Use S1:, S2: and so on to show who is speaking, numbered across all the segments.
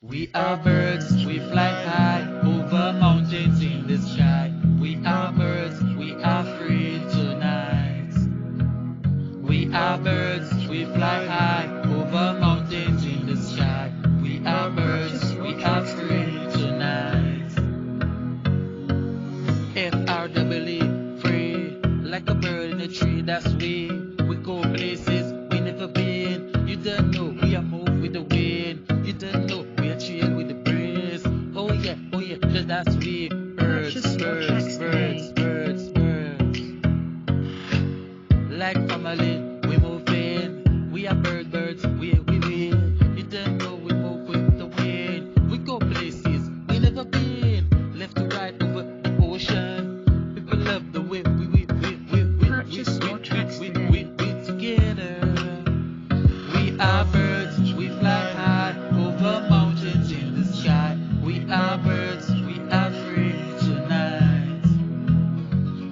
S1: We are birds, we fly high over mountains in the sky. We are birds, we are free tonight. We are birds, we fly high over mountains in the sky. We are birds, we are free tonight. F-R-E-E, free, like a bird in a tree, that's we. We go places we never been. You don't know, we are moved with the wind. You don't know, we are chill with the breeze. Oh yeah, that's we. Birds, birds, birds, birds, birds. Like family, we move in. We are birds, we win. You don't know, we move with the wind. We go places we never been. Left to right over the ocean. People love the way we together. We are birds, we fly high over mountains in the sky. We are birds, we are free tonight.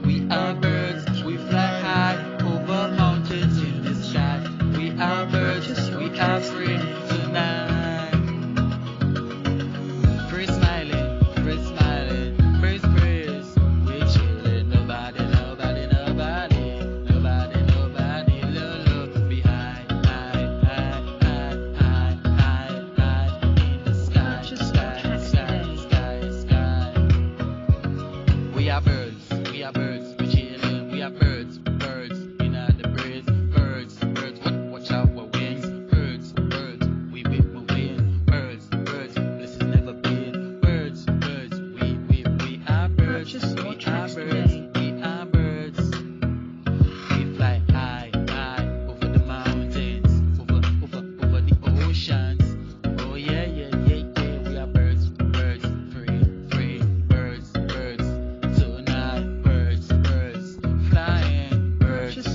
S1: We are birds, we fly high over mountains in the sky. We are birds, we are free tonight. Free smiling, praise, praise. We chillin', nobody, low, low, behind, high, in the sky, sky. We are birds, we chillin', we are birds, in the breeze, birds, watch out for wings, birds, we win, birds, places never been, birds, we are birds, we are birds, we fly high, over the mountains, over the oceans, oh yeah, we are birds, free, birds, tonight, birds, flying, birds,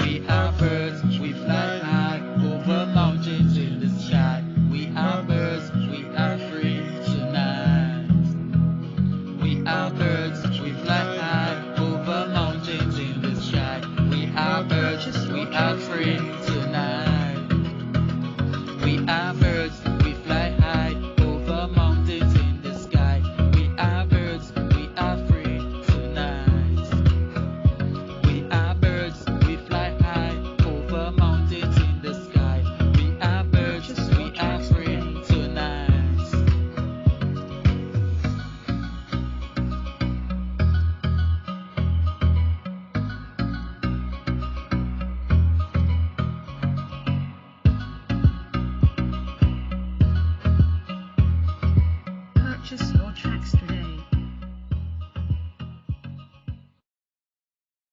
S1: we are birds, we fly high over mountains in the sky. We are birds, we are free tonight. We are birds, we fly high over mountains in the sky. We are birds, we are free tonight. We are birds, we fly high over mountains in the sky. We are birds, we are free tonight. We are birds, we fly high over mountains in the sky. We are birds, we are free tonight.
S2: Purchase your